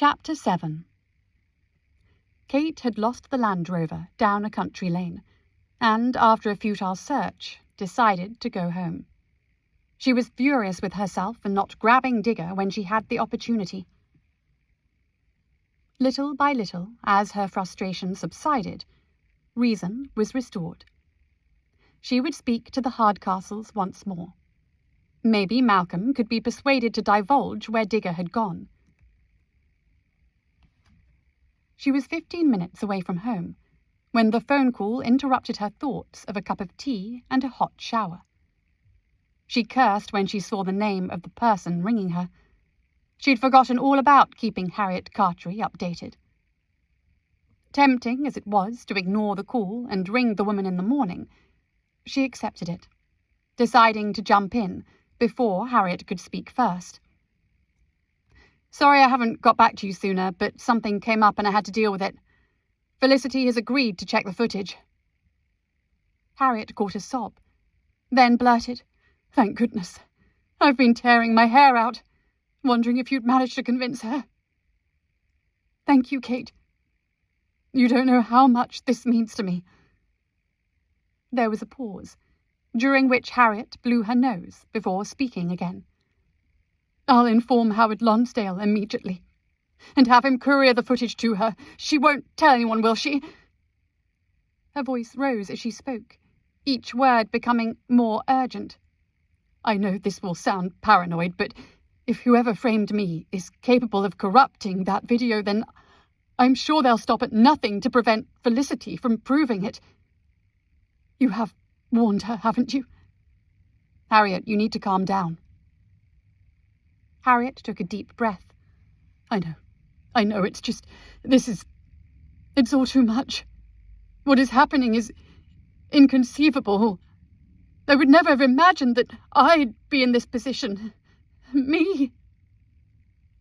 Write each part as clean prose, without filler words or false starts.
Chapter 7. Kate had lost the Land Rover down a country lane, and, after a futile search, decided to go home. She was furious with herself for not grabbing Digger when she had the opportunity. Little by little, as her frustration subsided, reason was restored. She would speak to the Hardcastles once more. Maybe Malcolm could be persuaded to divulge where Digger had gone. She was 15 minutes away from home, when the phone call interrupted her thoughts of a cup of tea and a hot shower. She cursed when she saw the name of the person ringing her. She'd forgotten all about keeping Harriet Cartry updated. Tempting as it was to ignore the call and ring the woman in the morning, she accepted it, deciding to jump in before Harriet could speak first. "Sorry I haven't got back to you sooner, but something came up and I had to deal with it. Felicity has agreed to check the footage." Harriet caught a sob, then blurted, "Thank goodness. I've been tearing my hair out, wondering if you'd managed to convince her." "Thank you, Kate. You don't know how much this means to me." There was a pause, during which Harriet blew her nose before speaking again. "I'll inform Howard Lonsdale immediately, and have him courier the footage to her. She won't tell anyone, will she?" Her voice rose as she spoke, each word becoming more urgent. "I know this will sound paranoid, but if whoever framed me is capable of corrupting that video, then I'm sure they'll stop at nothing to prevent Felicity from proving it. You have warned her, haven't you?" "Harriet, you need to calm down." Harriet took a deep breath. I know, it's just, it's all too much. What is happening is inconceivable. I would never have imagined that I'd be in this position. Me.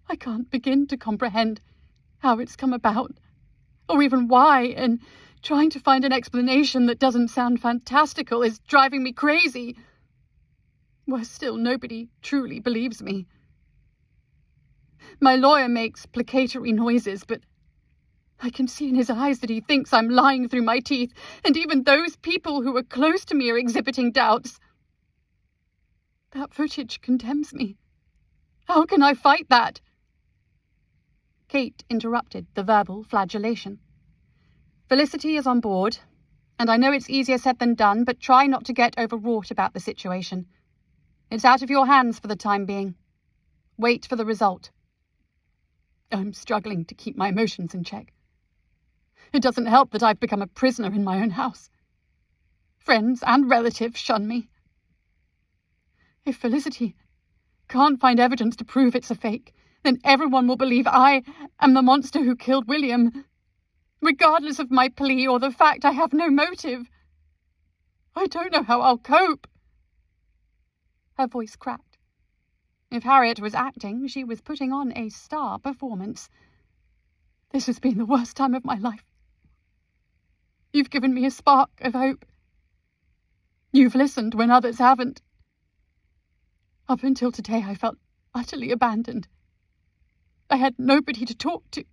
I can't begin to comprehend how it's come about, or even why, and trying to find an explanation that doesn't sound fantastical is driving me crazy. Worse still, nobody truly believes me. My lawyer makes placatory noises, but I can see in his eyes that he thinks I'm lying through my teeth, and even those people who are close to me are exhibiting doubts. That footage condemns me. How can I fight that?" Kate interrupted the verbal flagellation. "Felicity is on board, and I know it's easier said than done, but try not to get overwrought about the situation. It's out of your hands for the time being. Wait for the result." I'm struggling to keep my emotions in check. It doesn't help that I've become a prisoner in my own house. Friends and relatives shun me. If Felicity can't find evidence to prove it's a fake, then everyone will believe I am the monster who killed William, regardless of my plea or the fact I have no motive. I don't know how I'll cope." Her voice cracked. If Harriet was acting, she was putting on a star performance. "This has been the worst time of my life. You've given me a spark of hope. You've listened when others haven't. Up until today, I felt utterly abandoned. I had nobody to talk to."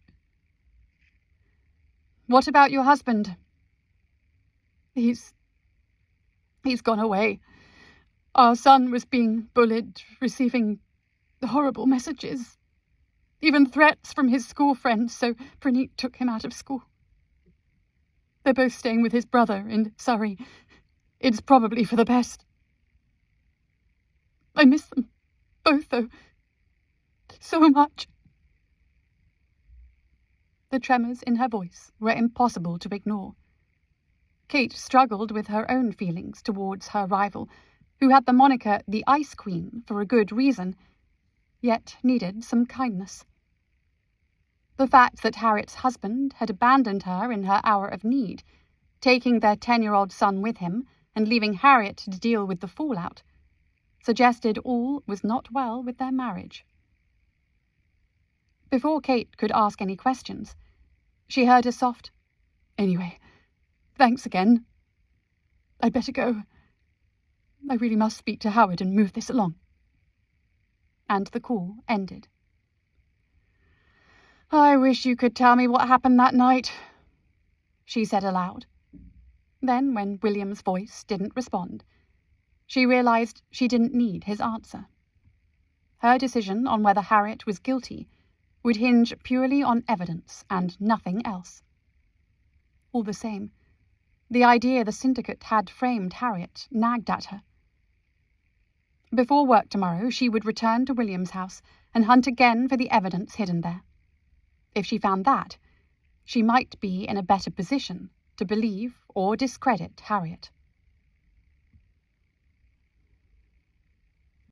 "What about your husband?" He's gone away. Our son was being bullied, receiving horrible messages, even threats from his school friends, so Praneet took him out of school. They're both staying with his brother in Surrey. It's probably for the best. I miss them both, though, so much." The tremors in her voice were impossible to ignore. Kate struggled with her own feelings towards her rival, who had the moniker the Ice Queen for a good reason, yet needed some kindness. The fact that Harriet's husband had abandoned her in her hour of need, taking their 10-year-old son with him and leaving Harriet to deal with the fallout, suggested all was not well with their marriage. Before Kate could ask any questions, she heard a soft, "Anyway, thanks again. I'd better go. I really must speak to Howard and move this along." And the call ended. I wish you could tell me what happened that night, she said aloud. Then, when William's voice didn't respond, she realized she didn't need his answer. Her decision on whether Harriet was guilty would hinge purely on evidence and nothing else. All the same, the idea the syndicate had framed Harriet nagged at her. Before work tomorrow, she would return to William's house and hunt again for the evidence hidden there. If she found that, she might be in a better position to believe or discredit Harriet.